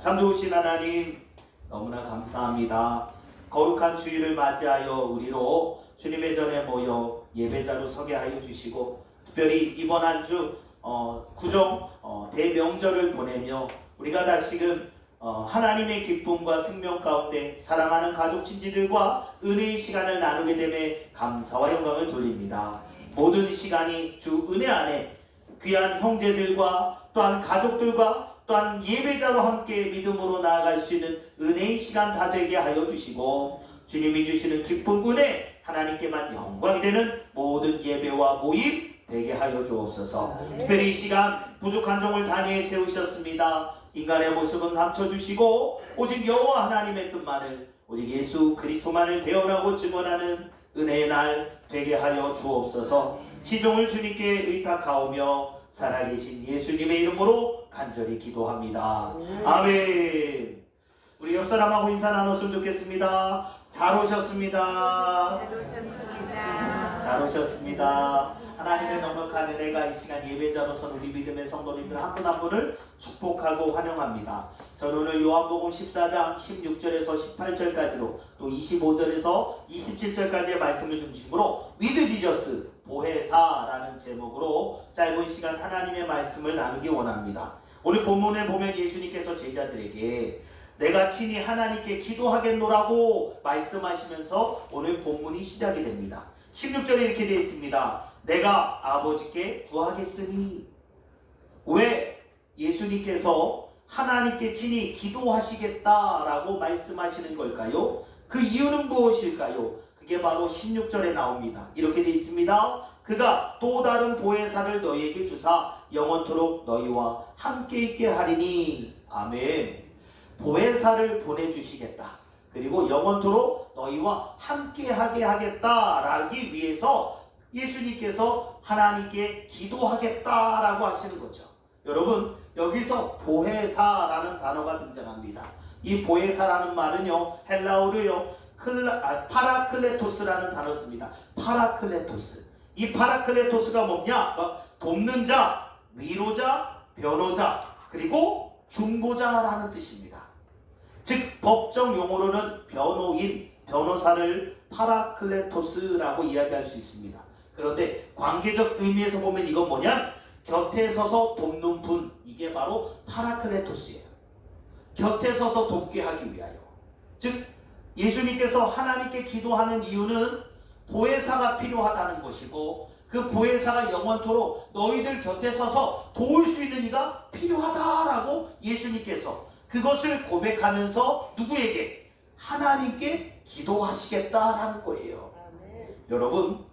참 좋으신 하나님, 너무나 감사합니다. 거룩한 주일을 맞이하여 우리로 주님의 전에 모여 예배자로 서게 하여 주시고, 특별히 이번 한 주 구정 대명절을 보내며 우리가 다시금 하나님의 기쁨과 생명 가운데 사랑하는 가족 친지들과 은혜의 시간을 나누게 됨에 감사와 영광을 돌립니다. 모든 시간이 주 은혜 안에 귀한 형제들과 또한 가족들과 또한 예배자로 함께 믿음으로 나아갈 수 있는 은혜의 시간 다 되게 하여 주시고, 주님이 주시는 기쁨 은혜 하나님께만 영광이 되는 모든 예배와 모임 되게 하여 주옵소서. 특별히 이 시간 부족한 종을 단위에 세우셨습니다. 인간의 모습은 감춰주시고 오직 여호와 하나님의 뜻만을, 오직 예수 그리스도만을 대언하고 증언하는 은혜의 날 되게 하여 주옵소서. 시종을 주님께 의탁하오며 살아계신 예수님의 이름으로 간절히 기도합니다. 아멘. 우리 옆 사람하고 인사 나눴으면 좋겠습니다. 잘 오셨습니다. 잘 오셨습니다. 하나님의 넉넉한 은혜가 이 시간 예배자로선 우리 믿음의 성도님들 한 분 한 분을 축복하고 환영합니다. 저는 오늘 요한복음 14장 16절에서 18절까지로 또 25절에서 27절까지의 말씀을 중심으로 위드 지저스 보혜사라는 제목으로 짧은 시간 하나님의 말씀을 나누기 원합니다. 오늘 본문에 보면 예수님께서 제자들에게 내가 친히 하나님께 기도하겠노라고 말씀하시면서 오늘 본문이 시작이 됩니다. 16절에 이렇게 되어 있습니다. 내가 아버지께 구하겠으니. 왜 예수님께서 하나님께 친히 기도하시겠다라고 말씀하시는 걸까요? 그 이유는 무엇일까요? 그게 바로 16절에 나옵니다. 이렇게 되어 있습니다. 그가 또 다른 보혜사를 너희에게 주사 영원토록 너희와 함께 있게 하리니. 아멘. 보혜사를 보내주시겠다. 그리고 영원토록 너희와 함께하게 하겠다라기 위해서 예수님께서 하나님께 기도하겠다라고 하시는 거죠. 여러분, 여기서 보혜사라는 단어가 등장합니다. 이 보혜사라는 말은요, 헬라어로요 파라클레토스라는 단어를 씁니다. 파라클레토스. 이 파라클레토스가 뭐냐? 돕는 자, 위로자, 변호자, 그리고 중보자라는 뜻입니다. 즉 법정 용어로는 변호인, 변호사를 파라클레토스라고 이야기할 수 있습니다. 그런데 관계적 의미에서 보면 이건 뭐냐? 곁에 서서 돕는 분, 이게 바로 파라클레토스예요. 곁에 서서 돕게 하기 위하여. 즉 예수님께서 하나님께 기도하는 이유는 보혜사가 필요하다는 것이고, 그 보혜사가 영원토록 너희들 곁에 서서 도울 수 있는 이가 필요하다라고 예수님께서 그것을 고백하면서 누구에게? 하나님께 기도하시겠다라는 거예요. 아멘. 여러분,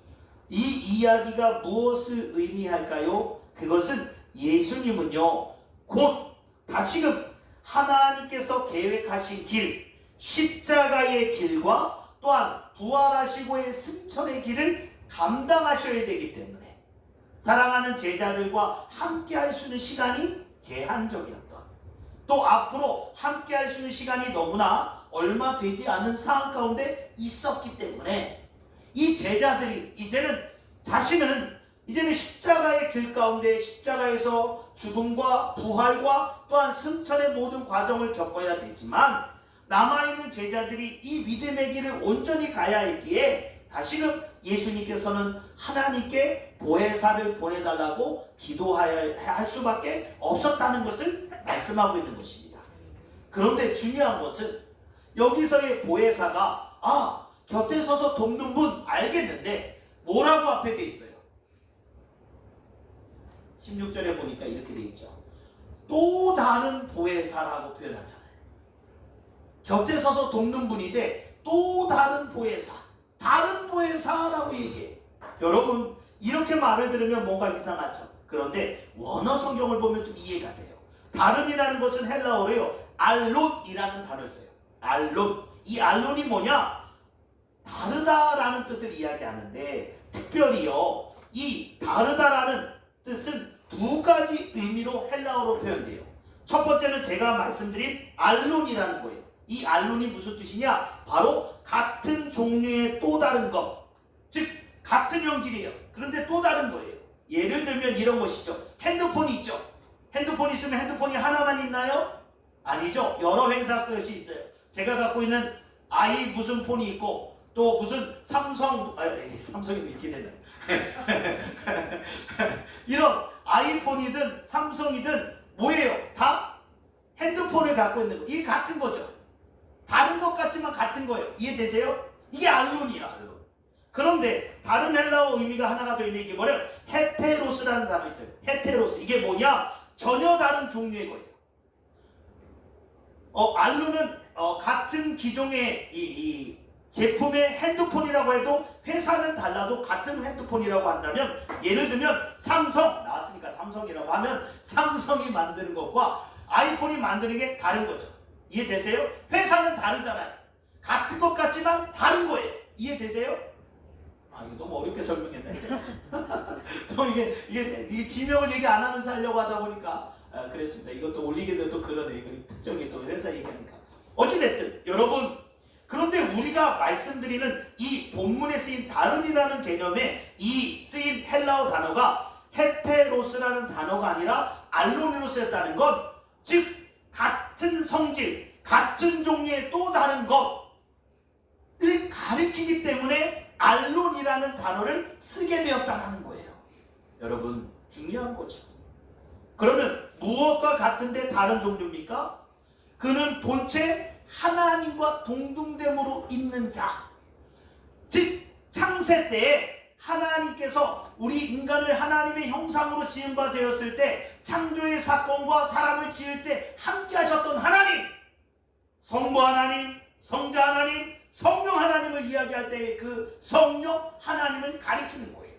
이 이야기가 무엇을 의미할까요? 그것은 예수님은요 곧 다시금 하나님께서 계획하신 길, 십자가의 길과 또한 부활하시고의 승천의 길을 감당하셔야 되기 때문에 사랑하는 제자들과 함께 할 수 있는 시간이 제한적이었던, 또 앞으로 함께 할 수 있는 시간이 너무나 얼마 되지 않은 상황 가운데 있었기 때문에 이 제자들이 이제는 십자가의 길 가운데 십자가에서 죽음과 부활과 또한 승천의 모든 과정을 겪어야 되지만, 남아있는 제자들이 이 믿음의 길을 온전히 가야 했기에 다시금 예수님께서는 하나님께 보혜사를 보내달라고 기도해야 할 수밖에 없었다는 것을 말씀하고 있는 것입니다. 그런데 중요한 것은 여기서의 보혜사가 곁에 서서 돕는 분 알겠는데 뭐라고 앞에 돼 있어요? 16절에 보니까 이렇게 돼 있죠. 또 다른 보혜사라고 표현하잖아요. 곁에 서서 돕는 분인데 또 다른 보혜사, 다른 보혜사라고 얘기해. 여러분, 이렇게 말을 들으면 뭔가 이상하죠. 그런데 원어 성경을 보면 좀 이해가 돼요. 다른이라는 것은 헬라어로요 알론이라는 단어를 써요. 알론. 이 알론이 뭐냐? 다르다라는 뜻을 이야기하는데, 특별히요 이 다르다라는 뜻은 두 가지 의미로 헬라어로 표현돼요. 첫 번째는 제가 말씀드린 알론이라는 거예요. 이 알론이 무슨 뜻이냐? 바로 같은 종류의 또 다른 것, 즉 같은 형질이에요. 그런데 또 다른 거예요. 예를 들면 이런 것이죠. 핸드폰이 있죠. 핸드폰이 있으면 핸드폰이 하나만 있나요? 아니죠. 여러 회사 것이 있어요. 제가 갖고 있는 아이 무슨 폰이 있고 또 무슨 삼성이 있긴 했네. 이런 아이폰이든 삼성이든 뭐예요? 다 핸드폰을 갖고 있는 거. 이게 같은 거죠. 다른 것 같지만 같은 거예요. 이해되세요? 이게 알론이에요. 알론. 그런데 다른 헬라어 의미가 하나가 더 있는 게 뭐래요? 헤테로스라는 단어 있어요. 헤테로스. 이게 뭐냐? 전혀 다른 종류의 거예요. 알론은 같은 기종의 이 제품의 핸드폰이라고 해도 회사는 달라도 같은 핸드폰이라고 한다면, 예를 들면 삼성 나왔으니까 삼성이라고 하면 삼성이 만드는 것과 아이폰이 만드는 게 다른 거죠. 이해되세요? 회사는 다르잖아요. 같은 것 같지만 다른 거예요. 이해되세요? 이거 너무 어렵게 설명했네 제가. 또 이게 지명을 얘기 안 하면서 하려고 하다 보니까 그랬습니다. 이것도 올리게 또 그러네. 특정이 또 회사 얘기하니까. 어찌됐든 여러분, 그런데 우리가 말씀드리는 이 본문에 쓰인 다른이라는 개념에 이 쓰인 헬라어 단어가 헤테로스라는 단어가 아니라 알로니로스였다는 것, 즉 같은 성질, 같은 종류의 또 다른 것을 가리키기 때문에 알론이라는 단어를 쓰게 되었다는 거예요. 여러분, 중요한 거죠. 그러면 무엇과 같은데 다른 종류입니까? 그는 본체 하나님과 동등됨으로 있는 자, 즉 창세 때에 하나님께서 우리 인간을 하나님의 형상으로 지은 바 되었을 때, 창조의 사건과 사람을 지을 때 함께 하셨던 하나님, 성부 하나님, 성자 하나님, 성령 하나님을 이야기할 때의 그 성령 하나님을 가리키는 거예요.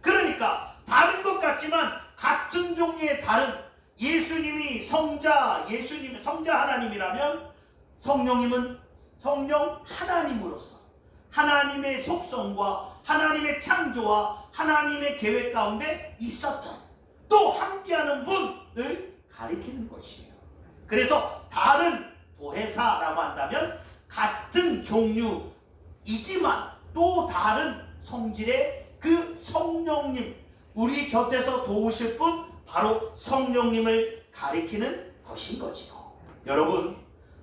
그러니까 다른 것 같지만 같은 종류의 다른, 예수님이 성자 하나님이라면 성령님은 성령 하나님으로서 하나님의 속성과 하나님의 창조와 하나님의 계획 가운데 있었던, 또 함께하는 분을 가리키는 것이에요. 그래서 다른 보혜사라고 한다면 같은 종류이지만 또 다른 성질의 그 성령님, 우리 곁에서 도우실 분, 바로 성령님을 가리키는 것인 거지요. 여러분,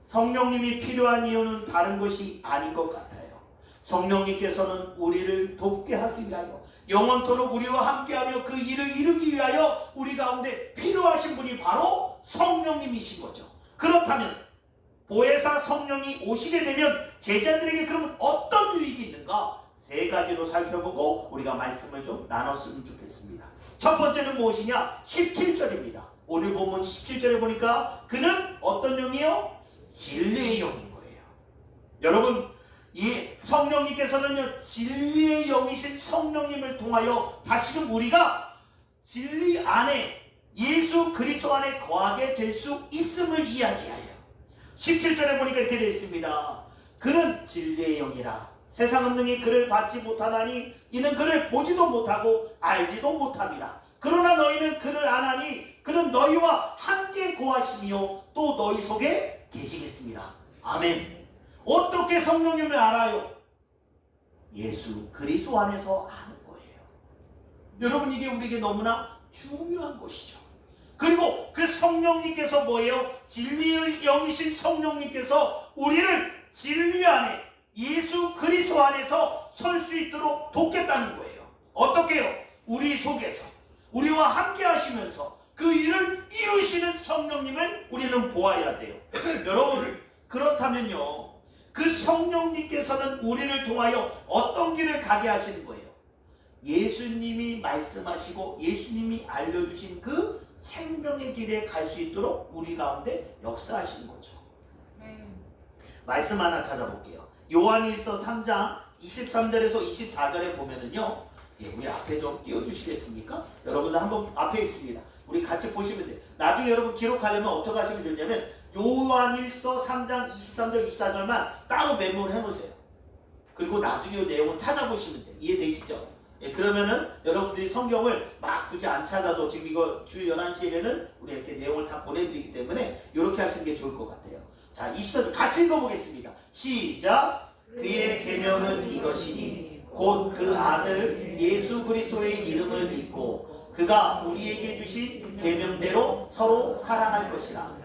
성령님이 필요한 이유는 다른 것이 아닌 것 같아요. 성령님께서는 우리를 돕게 하기 위하여, 영원토록 우리와 함께하며 그 일을 이루기 위하여 우리 가운데 필요하신 분이 바로 성령님이신 거죠. 그렇다면 보혜사 성령이 오시게 되면 제자들에게 그러면 어떤 유익이 있는가? 세 가지로 살펴보고 우리가 말씀을 좀 나눴으면 좋겠습니다. 첫 번째는 무엇이냐? 17절입니다. 오늘 본문 17절에 보니까 그는 어떤 영이요? 진리의 영인 거예요. 여러분, 이 성령님께서는요, 진리의 영이신 성령님을 통하여 다시금 우리가 진리 안에, 예수 그리스도 안에 거하게 될 수 있음을 이야기하여 17절에 보니까 이렇게 되어 있습니다. 그는 진리의 영이라 세상은 능히 그를 받지 못하나니 이는 그를 보지도 못하고 알지도 못함이라. 그러나 너희는 그를 아나니 그는 너희와 함께 거하시며 또 너희 속에 계시겠습니다. 아멘. 어떻게 성령님을 알아요? 예수 그리스도 안에서 아는 거예요. 여러분, 이게 우리에게 너무나 중요한 것이죠. 그리고 그 성령님께서 뭐예요? 진리의 영이신 성령님께서 우리를 진리 안에, 예수 그리스도 안에서 설 수 있도록 돕겠다는 거예요. 어떻게요? 우리 속에서 우리와 함께 하시면서 그 일을 이루시는 성령님을 우리는 보아야 돼요. 여러분, 그렇다면요, 그 성령님께서는 우리를 통하여 어떤 길을 가게 하시는 거예요? 예수님이 말씀하시고 예수님이 알려주신 그 생명의 길에 갈 수 있도록 우리 가운데 역사하시는 거죠. 말씀 하나 찾아볼게요. 요한일서 3장 23절에서 24절에 보면은요, 우리 앞에 좀 띄워주시겠습니까? 여러분들 한번 앞에 있습니다. 우리 같이 보시면 돼요. 나중에 여러분 기록하려면 어떻게 하시면 좋냐면 요한일서 3장 23절 24절만 따로 메모를 해놓으세요. 그리고 나중에 이 내용을 찾아보시면 돼요. 이해되시죠? 그러면은 여러분들이 성경을 막 굳이 안 찾아도, 지금 이거 주일 11시에는 우리 이렇게 내용을 다 보내드리기 때문에 이렇게 하시는 게 좋을 것 같아요. 자, 24절 같이 읽어보겠습니다. 시작. 그의 계명은 이것이니 곧 그 아들 예수 그리스도의 이름을 믿고 그가 우리에게 주신 계명대로 서로 사랑할 것이라.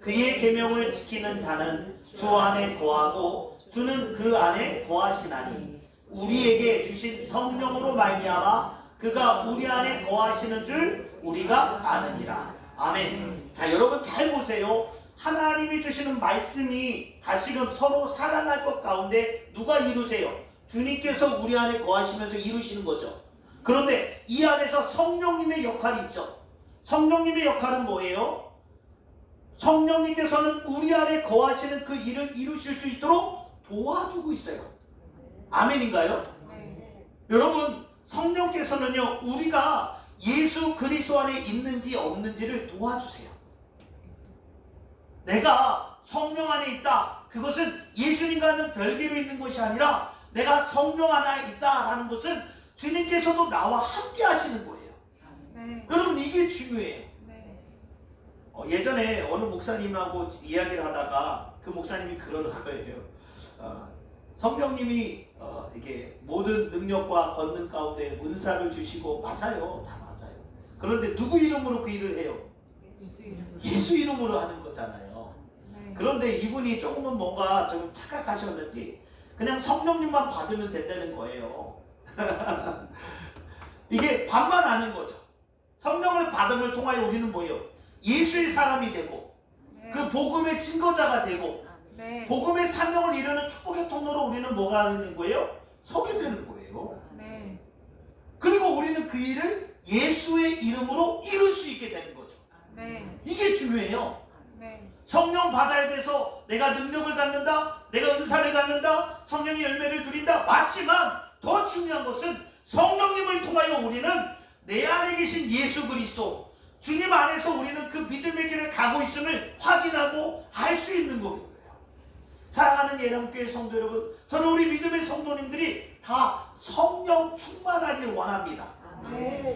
그의 계명을 지키는 자는 주 안에 거하고 주는 그 안에 거하시나니 우리에게 주신 성령으로 말미암아 그가 우리 안에 거하시는 줄 우리가 아느니라. 아멘. 자, 여러분 잘 보세요. 하나님이 주시는 말씀이 다시금 서로 살아날 것 가운데 누가 이루세요? 주님께서 우리 안에 거하시면서 이루시는 거죠. 그런데 이 안에서 성령님의 역할이 있죠. 성령님의 역할은 뭐예요? 성령님께서는 우리 안에 거하시는 그 일을 이루실 수 있도록 도와주고 있어요. 아멘인가요? 네. 여러분, 성령께서는요, 우리가 예수 그리스도 안에 있는지 없는지를 도와주세요. 내가 성령 안에 있다. 그것은 예수님과는 별개로 있는 것이 아니라 내가 성령 안에 있다라는 것은 주님께서도 나와 함께 하시는 거예요. 네. 여러분, 이게 중요해요. 네. 예전에 어느 목사님하고 이야기를 하다가 그 목사님이 그러는 거예요. 성령님이 이게 모든 능력과 권능 가운데 은사를 주시고 맞아요. 다 맞아요. 그런데 누구 이름으로 그 일을 해요? 예수 이름으로 하는 거잖아요. 네. 그런데 이분이 조금은 뭔가 좀 착각하셨는지 그냥 성령님만 받으면 된다는 거예요. 이게 반만 아는 거죠. 성령을 받음을 통하여 우리는 뭐예요? 예수의 사람이 되고 네. 그 복음의 증거자가 되고 네. 복음의 사명을 이루는 축복의 통로로 우리는 뭐가 되는 거예요? 서게 되는 거예요. 네. 그리고 우리는 그 일을 예수의 이름으로 이룰 수 있게 되는 거죠. 네. 이게 중요해요. 네. 성령 받아야 돼서 내가 능력을 갖는다, 내가 은사를 갖는다, 성령의 열매를 누린다. 맞지만 더 중요한 것은 성령님을 통하여 우리는 내 안에 계신 예수 그리스도, 주님 안에서 우리는 그 믿음의 길을 가고 있음을 확인하고 알 수 있는 거거든요. 사랑하는 예람교회 성도 여러분, 저는 우리 믿음의 성도님들이 다 성령 충만하길 원합니다.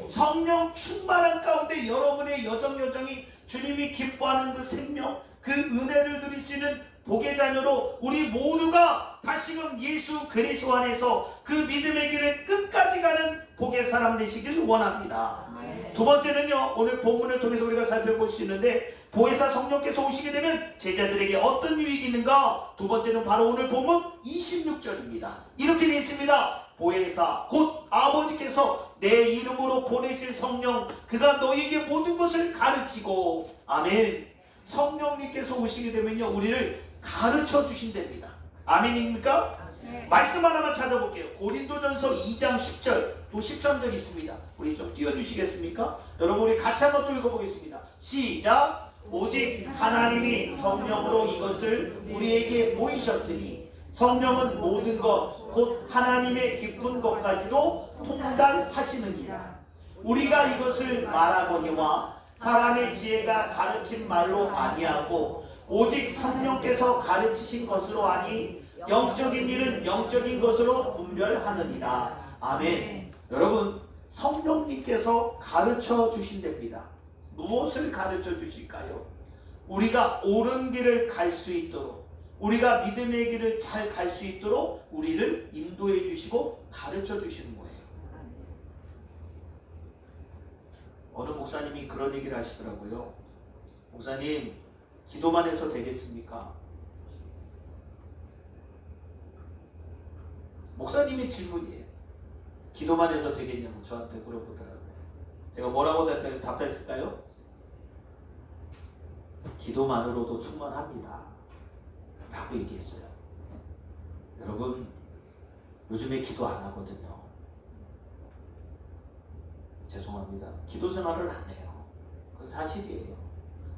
성령 충만한 가운데 여러분의 여정이 주님이 기뻐하는 그 생명, 그 은혜를 누릴 수 있는 복의 자녀로 우리 모두가 다시금 예수 그리스도 안에서 그 믿음의 길을 끝까지 가는 복의 사람 되시길 원합니다. 두 번째는요, 오늘 본문을 통해서 우리가 살펴볼 수 있는데 보혜사 성령께서 오시게 되면 제자들에게 어떤 유익이 있는가? 두 번째는 바로 오늘 본문 26절입니다. 이렇게 되어 있습니다. 보혜사 곧 아버지께서 내 이름으로 보내실 성령, 그가 너희에게 모든 것을 가르치고, 아멘. 성령님께서 오시게 되면요, 우리를 가르쳐 주신답니다. 아멘입니까? 네. 말씀 하나만 찾아볼게요. 고린도전서 2장 10절 또 13절 있습니다. 우리 좀 띄워주시겠습니까? 여러분, 우리 같이 한번 또 읽어보겠습니다. 시작. 오직 하나님이 성령으로 이것을 우리에게 보이셨으니 성령은 모든 것 곧 하나님의 깊은 것까지도 통달하시느니라. 우리가 이것을 말하거니와 사람의 지혜가 가르친 말로 아니하고 오직 성령께서 가르치신 것으로 하니 영적인 일은 영적인 것으로 분별하느니라. 아멘. 여러분, 성령님께서 가르쳐 주신답니다. 무엇을 가르쳐 주실까요? 우리가 옳은 길을 갈 수 있도록, 우리가 믿음의 길을 잘 갈 수 있도록 우리를 인도해 주시고 가르쳐 주시는 거예요. 어느 목사님이 그런 얘기를 하시더라고요. 목사님, 기도만 해서 되겠습니까? 목사님의 질문이에요. 기도만 해서 되겠냐고 저한테 물어보더라고요. 제가 뭐라고 답했을까요? 기도만으로도 충분합니다 라고 얘기했어요. 여러분, 요즘에 기도 안 하거든요. 죄송합니다. 기도 생활을 안 해요. 그건 사실이에요.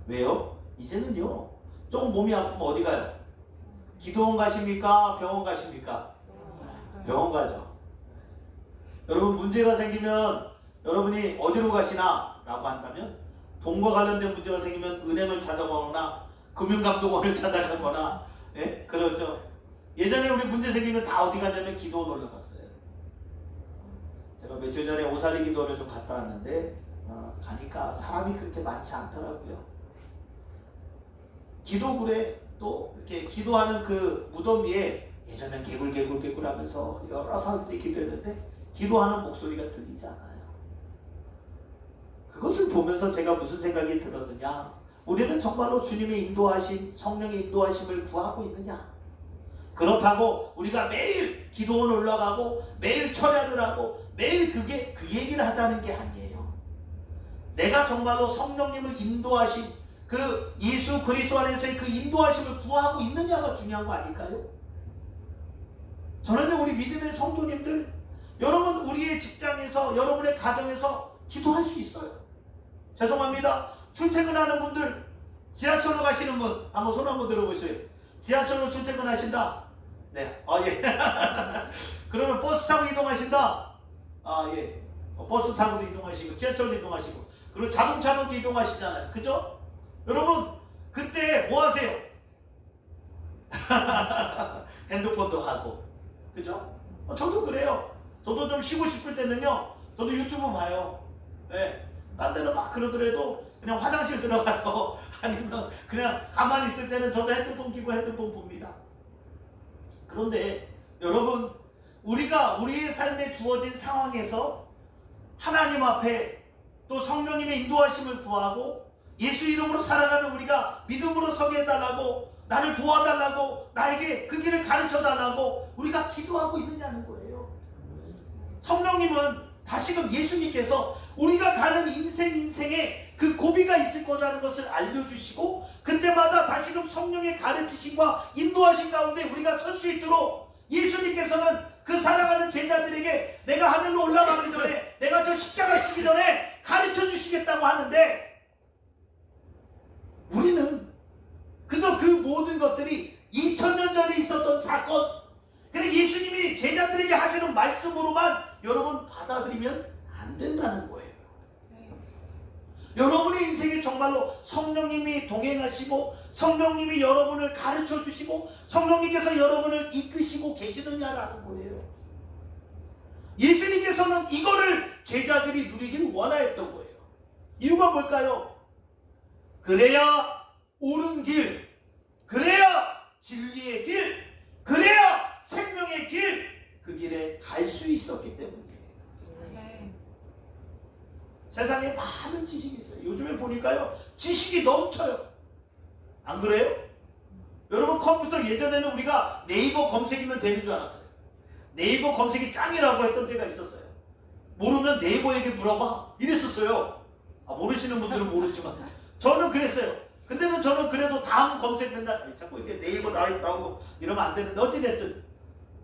왜요? 이제는요, 조금 몸이 아프면 어디 가요? 기도원 가십니까? 병원 가십니까? 병원 가죠. 여러분, 문제가 생기면 여러분이 어디로 가시나? 라고 한다면 돈과 관련된 문제가 생기면 은행을 찾아가거나 금융감독원을 찾아가거나, 예? 그러죠. 예전에 우리 문제 생기면 다 어디 갔냐면 기도원 올라갔어요. 제가 며칠 전에 오사리 기도원을 좀 갔다 왔는데 가니까 사람이 그렇게 많지 않더라고요. 기도굴에 또 이렇게 기도하는 그 무덤 위에 예전엔 개굴 하면서 여러 사람들이 기도했는데 기도하는 목소리가 들리지 않아요. 그것을 보면서 제가 무슨 생각이 들었느냐, 우리는 정말로 주님의 인도하심, 성령의 인도하심을 구하고 있느냐? 그렇다고 우리가 매일 기도원 올라가고 매일 철야를 하고 매일 그 얘기를 하자는 게 아니에요. 내가 정말로 성령님을 인도하심, 그 예수 그리스도 안에서의 그 인도하심을 구하고 있느냐가 중요한 거 아닐까요? 저는 우리 믿음의 성도님들, 여러분 우리의 직장에서, 여러분의 가정에서 기도할 수 있어요. 죄송합니다. 출퇴근하는 분들, 지하철로 가시는 분 한번 손 한번 들어보세요. 지하철로 출퇴근하신다. 네, 예. 그러면 버스 타고 이동하신다. 예. 버스 타고도 이동하시고 지하철로 이동하시고 그리고 자동차로도 이동하시잖아요. 그죠? 여러분 그때 뭐 하세요? 핸드폰도 하고, 그죠? 저도 그래요. 저도 좀 쉬고 싶을 때는요, 저도 유튜브 봐요. 네. 딴 때는 막 그러더라도 그냥 화장실 들어가서 아니면 그냥 가만히 있을 때는 저도 핸드폰 끼고 핸드폰 봅니다. 그런데 여러분, 우리가 우리의 삶에 주어진 상황에서 하나님 앞에 또 성령님의 인도하심을 구하고 예수 이름으로 살아가는 우리가 믿음으로 서게 해달라고, 나를 도와달라고, 나에게 그 길을 가르쳐달라고 우리가 기도하고 있느냐는 거예요. 성령님은 다시금 예수님께서 우리가 가는 인생에 그 고비가 있을 거라는 것을 알려주시고, 그때마다 다시금 성령의 가르치심과 인도하심 가운데 우리가 설 수 있도록 예수님께서는 그 사랑하는 제자들에게 내가 하늘로 올라가기 전에, 내가 저 십자가 치기 전에 가르쳐 주시겠다고 하는데, 우리는 그저 그 모든 것들이 2000년 전에 있었던 사건, 그래 예수님이 제자들에게 하시는 말씀으로만 여러분 받아들이면 안 된다는 거예요. 여러분의 인생에 정말로 성령님이 동행하시고 성령님이 여러분을 가르쳐 주시고 성령님께서 여러분을 이끄시고 계시느냐라는 거예요. 예수님께서는 이거를 제자들이 누리길 원하였던 거예요. 이유가 뭘까요? 그래야 옳은 길, 그래야 진리의 길, 그래야 생명의 길, 그 길에 갈 수 있었기 때문이에요. 세상에 많은 지식이 있어요. 요즘에 보니까요, 지식이 넘쳐요. 안 그래요? 여러분 컴퓨터, 예전에는 우리가 네이버 검색이면 되는 줄 알았어요. 네이버 검색이 짱이라고 했던 때가 있었어요. 모르면 네이버에게 물어봐 이랬었어요. 모르시는 분들은 모르지만 저는 그랬어요. 근데는 저는 그래도 다음 검색 맨날 자꾸 이렇게 네이버 나오고 이러면 안 되는데, 어찌됐든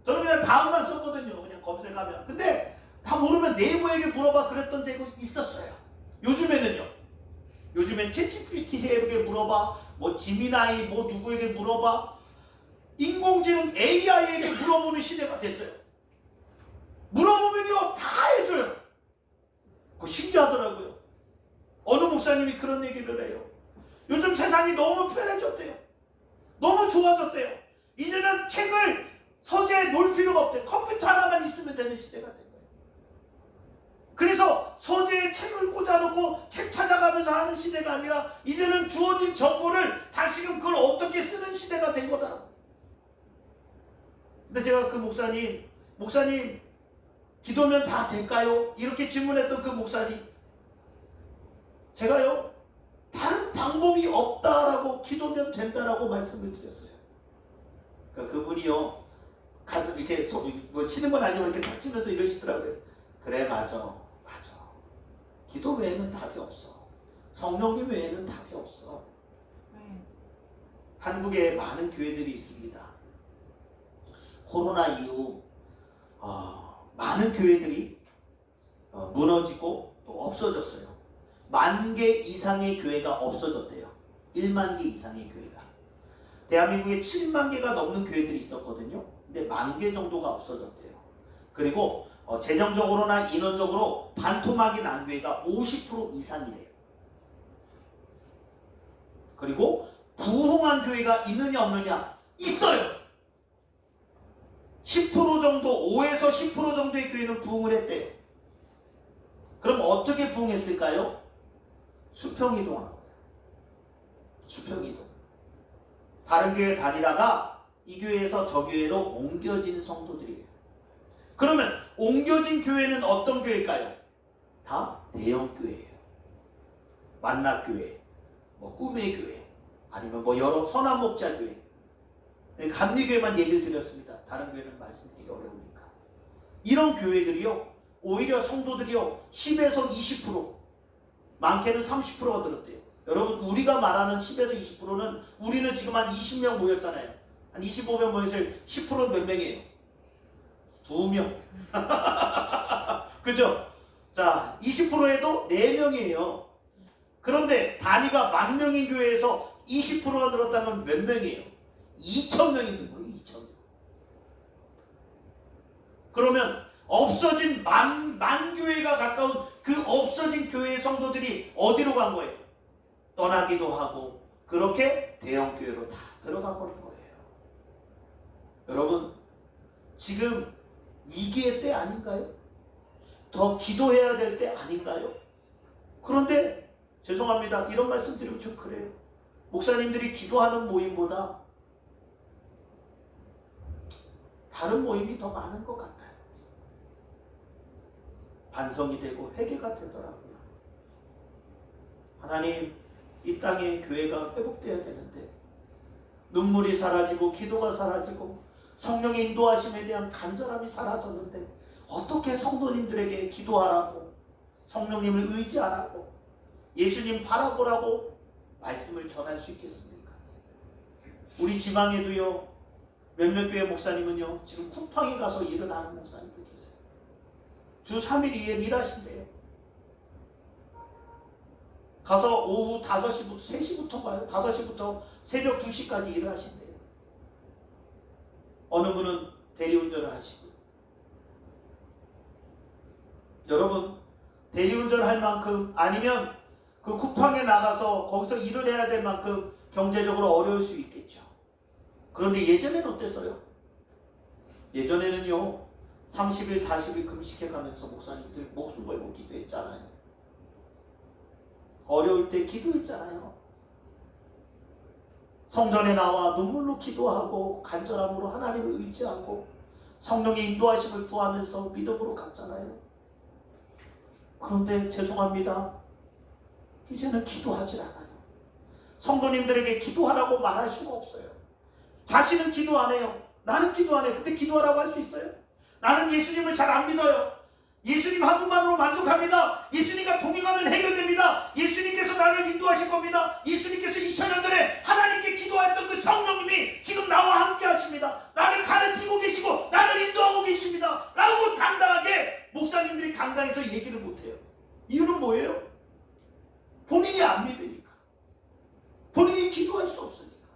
저는 그냥 다음만 썼거든요. 그냥 검색하면. 근데 다 모르면 네이버에게 물어봐 그랬던 적이 있었어요. 요즘에는요, 요즘엔 챗GPT에게 물어봐, 뭐 지미나이 뭐 누구에게 물어봐, 인공지능 AI에게 물어보는 시대가 됐어요. 물어보면요 다 해줘요. 그거 신기하더라고요. 어느 목사님이 그런 얘기를 해요. 요즘 세상이 너무 편해졌대요. 너무 좋아졌대요. 이제는 책을 서재에 놓을 필요가 없대요. 컴퓨터 하나만 있으면 되는 시대가 된 거예요. 그래서 서재에 책을 꽂아놓고 책 찾아가면서 하는 시대가 아니라 이제는 주어진 정보를 다시금 그걸 어떻게 쓰는 시대가 된 거다. 근데 제가 그 목사님 기도면 다 될까요? 이렇게 질문했던 그 목사님, 제가요 다른 방법이 없다라고, 기도면 된다라고 말씀을 드렸어요. 그러니까 그분이요 가슴 이렇게 뭐 치는 건 아니고 이렇게 탁 치면서 이러시더라고요. 그래, 맞아. 기도 외에는 답이 없어. 성령님 외에는 답이 없어. 한국에 많은 교회들이 있습니다. 코로나 이후 많은 교회들이 무너지고 또 없어졌어요. 10,000개 이상의 교회가 없어졌대요. 10,000개 이상의 교회가. 대한민국에 70,000개가 넘는 교회들이 있었거든요. 근데 10,000개 정도가 없어졌대요. 그리고 재정적으로나 인원적으로 반토막이 난 교회가 50% 이상이래요. 그리고 부흥한 교회가 있느냐 없느냐? 있어요. 10% 정도, 5에서 10% 정도의 교회는 부흥을 했대요. 그럼 어떻게 부흥했을까요? 수평이동한 거예요. 수평이동. 다른 교회 다니다가 이 교회에서 저 교회로 옮겨진 성도들이에요. 그러면 옮겨진 교회는 어떤 교회일까요? 다 대형 교회예요. 만납교회, 뭐 꿈의 교회, 아니면 뭐 여러 선한 목자 교회, 감리교회만 얘기를 드렸습니다. 다른 교회는 말씀드리기 어려우니까. 이런 교회들이요, 오히려 성도들이요 10에서 20%, 많게는 30%가 늘었대요. 여러분, 우리가 말하는 10에서 20%는 우리는 지금 한 20명 모였잖아요. 한 25명 모여서 10%는 몇 명이에요? 2명. 그죠? 자, 20%에도 4명이에요. 그런데 단위가 10,000명인 교회에서 20%가 늘었다면 몇 명이에요? 2,000명 있는 거예요. 2,000명. 그러면 없어진 만 교회가 가까운 그 없어진 교회의 성도들이 어디로 간 거예요? 떠나기도 하고 그렇게 대형 교회로 다 들어가 버린 거예요. 여러분, 지금 위기의 때 아닌가요? 더 기도해야 될 때 아닌가요? 그런데 죄송합니다. 이런 말씀 드리면 좀 그래요. 목사님들이 기도하는 모임보다 다른 모임이 더 많은 것 같아요. 반성이 되고 회개가 되더라고요. 하나님, 이 땅에 교회가 회복되어야 되는데 눈물이 사라지고 기도가 사라지고 성령의 인도하심에 대한 간절함이 사라졌는데 어떻게 성도님들에게 기도하라고, 성령님을 의지하라고, 예수님 바라보라고 말씀을 전할 수 있겠습니까? 우리 지방에도요, 몇몇 교회 목사님은요 지금 쿠팡에 가서 일을 하는 목사님들 계세요. 주 3일 일하신대요. 가서 오후 5시부터 3시부터 가요. 5시부터 새벽 2시까지 일을 하신대요. 어느 분은 대리운전을 하시고. 여러분, 대리운전 할 만큼, 아니면 그 쿠팡에 나가서 거기서 일을 해야 될 만큼 경제적으로 어려울 수 있겠죠. 그런데 예전에는 어땠어요? 예전에는요 30일 40일 금식해 가면서 목사님들 목숨 걸고 기도했잖아요. 어려울 때 기도했잖아요. 성전에 나와 눈물로 기도하고 간절함으로 하나님을 의지하고 성령의 인도하심을 구하면서 믿음으로 갔잖아요. 그런데 죄송합니다. 이제는 기도하지 않아요. 성도님들에게 기도하라고 말할 수가 없어요. 자신은 기도 안 해요. 나는 기도 안 해요. 근데 기도하라고 할 수 있어요? 나는 예수님을 잘 안 믿어요. 예수님 한 분만으로 만족합니다. 예수님과 동행하면 해결됩니다. 예수님께서 나를 인도하실 겁니다. 예수님께서 2000년 전에 하나님께 기도했던 그 성령님이 지금 나와 함께 하십니다. 나를 가르치고 계시고 나를 인도하고 계십니다. 라고 당당하게 목사님들이 강당에서 얘기를 못해요. 이유는 뭐예요? 본인이 안 믿으니까. 본인이 기도할 수 없으니까.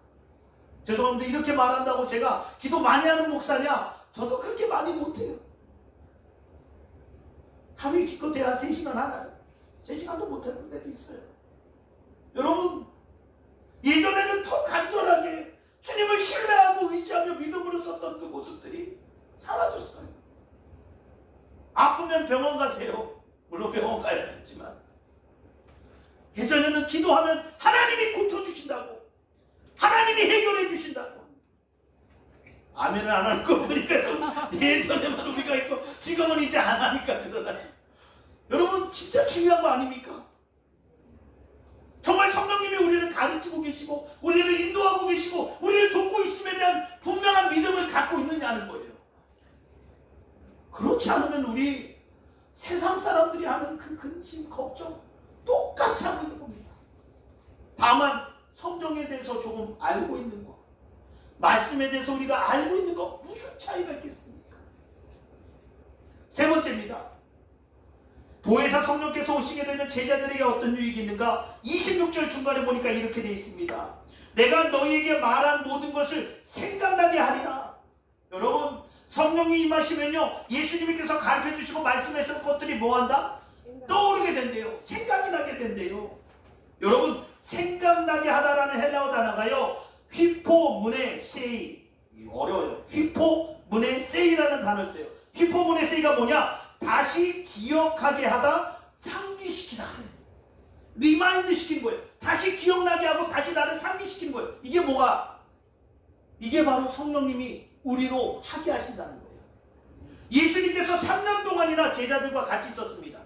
죄송합니다. 이렇게 말한다고 제가 기도 많이 하는 목사냐? 저도 그렇게 많이 못해요. 하루에 기껏해야 3시간 하나요? 3시간도 못하는 데도 있어요. 여러분, 예전에는 더 간절하게 주님을 신뢰하고 의지하며 믿음으로 섰던 그 모습들이 사라졌어요. 아프면 병원 가세요. 물론 병원 가야겠지만 예전에는 기도하면 하나님이 고쳐주신다고, 하나님이 해결해 주신다고. 아멘을 안 하는 거 보니까 예전에만 우리가 있고 지금은 이제 안 하니까 그러나요. 여러분, 진짜 중요한 거 아닙니까? 정말 성령님이 우리를 가르치고 계시고 우리를 인도하고 계시고 우리를 돕고 있음에 대한 분명한 믿음을 갖고 있느냐는 거예요. 그렇지 않으면 우리 세상 사람들이 하는 그 근심, 걱정 똑같이 하고 있는 겁니다. 다만 성경에 대해서 조금 알고 있는 거, 말씀에 대해서 우리가 알고 있는 거 무슨 차이가 있겠습니까? 세 번째입니다. 보혜사 성령께서 오시게 되면 제자들에게 어떤 유익이 있는가? 26절 중간에 보니까 이렇게 되어 있습니다. 내가 너희에게 말한 모든 것을 생각나게 하리라. 여러분, 성령이 임하시면요 예수님께서 가르쳐 주시고 말씀하셨던 것들이 뭐한다? 떠오르게 된대요. 생각이 나게 된대요. 여러분, 생각나게 하다라는 헬라어 단어가요 휘포문에세이, 어려워요. 휘포문에세이라는 단어를 써요. 휘포문에세이가 뭐냐? 다시 기억하게 하다, 상기시키다, 리마인드 시킨 거예요. 다시 기억나게 하고 다시 나를 상기시킨 거예요. 이게 뭐가? 이게 바로 성령님이 우리로 하게 하신다는 거예요. 예수님께서 3년 동안이나 제자들과 같이 있었습니다.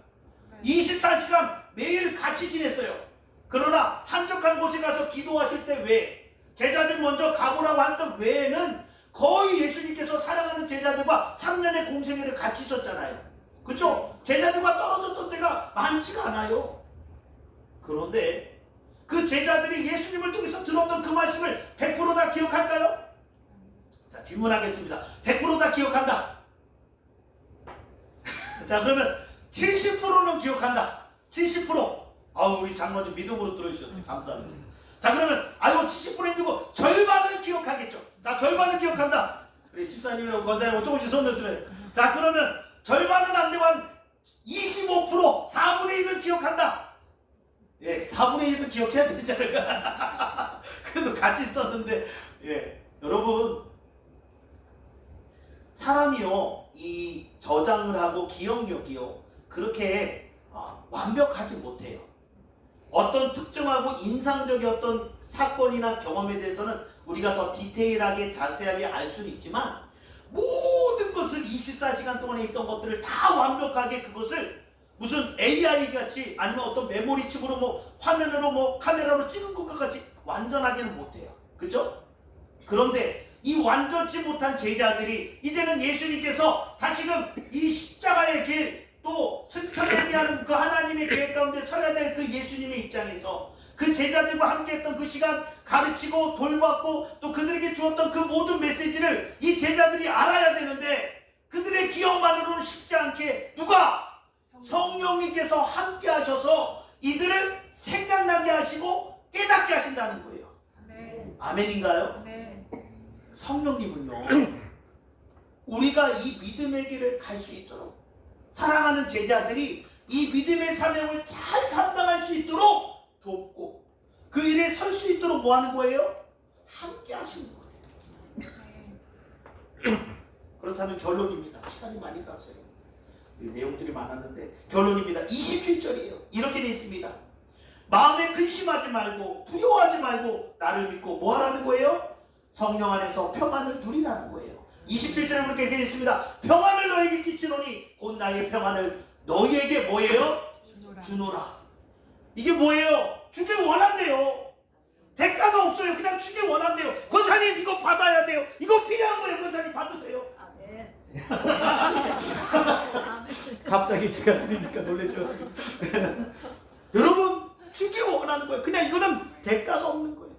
24시간 매일 같이 지냈어요. 그러나 한적한 곳에 가서 기도하실 때 외에, 제자들 먼저 가보라고 했던 외에는 거의 예수님께서 사랑하는 제자들과 3년의 공생애를 같이 있었잖아요. 그죠? 제자들과 떨어졌던 때가 많지가 않아요. 그런데 그 제자들이 예수님을 통해서 들었던 그 말씀을 100% 다 기억할까요? 자, 질문하겠습니다. 100% 다 기억한다. 자, 그러면 70%는 기억한다. 70%. 아우, 우리 장모님 믿음으로 들어주셨어요. 감사합니다. 자, 그러면 아유 70% 힘들고 절반은 기억하겠죠. 자, 절반은 기억한다. 우리 집사님이랑 권사님 조금씩 손을 들어요. 자, 그러면 절반은 안 되고 한 25%, 4분의 1을 기억한다. 예, 4분의 1은 기억해야 되지 않을까? 그래도 같이 있었는데, 예, 여러분, 사람이요, 이 저장을 하고 기억력이요, 그렇게 완벽하지 못해요. 어떤 특정하고 인상적인 어떤 사건이나 경험에 대해서는 우리가 더 디테일하게 자세하게 알 수는 있지만, 모든 것을 24시간 동안에 있던 것들을 다 완벽하게 그것을 무슨 AI 같이 아니면 어떤 메모리 칩으로 뭐 화면으로 뭐 카메라로 찍은 것과 같이 완전하게는 못해요. 그죠? 그런데 이 완전치 못한 제자들이 이제는 예수님께서 다시금 이 십자가의 길, 또 승천에 대한 그 하나님의 계획 가운데 서야 될 그 예수님의 입장에서 그 제자들과 함께 했던 그 시간 가르치고 돌봤고 또 그들에게 주었던 그 모든 메시지를 이 제자들이 알아야 되는데, 그들의 기억만으로는 쉽지 않게 누가? 성령님께서 함께 하셔서 이들을 생각나게 하시고 깨닫게 하신다는 거예요. 아멘. 아멘인가요? 아멘. 성령님은요, 우리가 이 믿음의 길을 갈 수 있도록, 사랑하는 제자들이 이 믿음의 사명을 잘 감당할 수 있도록 돕고 그 일에 설 수 있도록 뭐 하는 거예요? 함께 하시는 거예요. 그렇다면 결론입니다. 시간이 많이 갔어요. 내용들이 많았는데 결론입니다. 27절이에요. 이렇게 되어 있습니다. 마음에 근심하지 말고 두려워하지 말고 나를 믿고 뭐 하라는 거예요? 성령 안에서 평안을 누리라는 거예요. 27절에 그렇게 되어 있습니다. 평안을 너에게 끼치노니 곧 나의 평안을 너희에게 뭐예요? 주노라. 이게 뭐예요? 주길 원한대요. 대가가 없어요. 그냥 주길 원한대요. 권사님 이거 받아야 돼요. 이거 필요한 거예요. 권사님 받으세요. 갑자기 제가 드리니까 놀라셔가지고 여러분, 주길 원하는 거예요. 그냥 이거는 대가가 없는 거예요.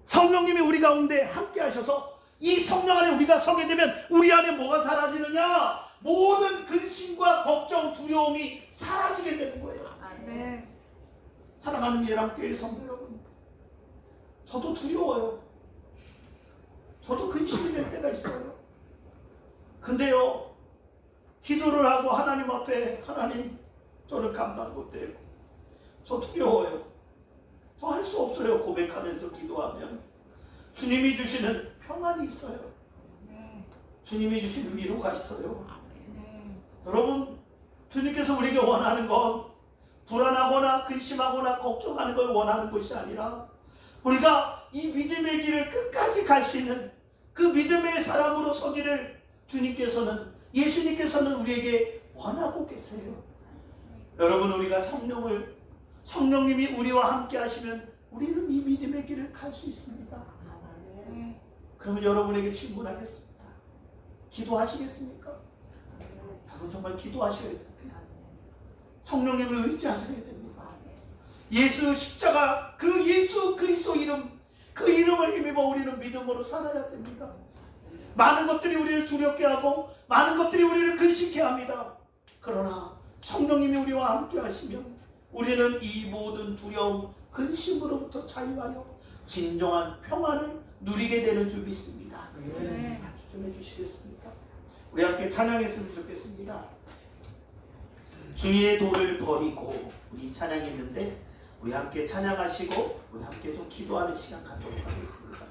성령님이 우리 가운데 함께 하셔서 이 성령 안에 우리가 서게 되면 우리 안에 뭐가 사라지느냐? 모든 근심과 걱정, 두려움이 사라지게 되는 거예요. 사랑하는 예람교회 성도 여러분, 저도 두려워요. 저도 근심이 될 때가 있어요. 근데요, 기도를 하고 하나님 앞에, 하나님 저를 감당 못해요. 저 두려워요. 저 할 수 없어요. 고백하면서 기도하면 주님이 주시는 평안이 있어요. 주님이 주시는 위로가 있어요. 여러분, 주님께서 우리에게 원하는 건 불안하거나 근심하거나 걱정하는 걸 원하는 것이 아니라 우리가 이 믿음의 길을 끝까지 갈 수 있는 그 믿음의 사람으로 서기를 주님께서는, 예수님께서는 우리에게 원하고 계세요. 여러분, 우리가 성령님이 우리와 함께 하시면 우리는 이 믿음의 길을 갈 수 있습니다. 그러면 여러분에게 질문하겠습니다. 기도하시겠습니까? 여러분 정말 기도하셔야 됩니다. 성령님을 의지하셔야 됩니다. 예수 십자가, 그 예수 그리스도 이름, 그 이름을 힘입어 우리는 믿음으로 살아야 됩니다. 많은 것들이 우리를 두렵게 하고 많은 것들이 우리를 근심케 합니다. 그러나 성령님이 우리와 함께 하시면 우리는 이 모든 두려움, 근심으로부터 자유하여 진정한 평안을 누리게 되는 줄 믿습니다. 아주 좀 해주시겠습니까? 우리 함께 찬양했으면 좋겠습니다. 주의 도를 버리고, 우리 찬양했는데 우리 함께 찬양하시고 우리 함께 좀 기도하는 시간 갖도록 하겠습니다.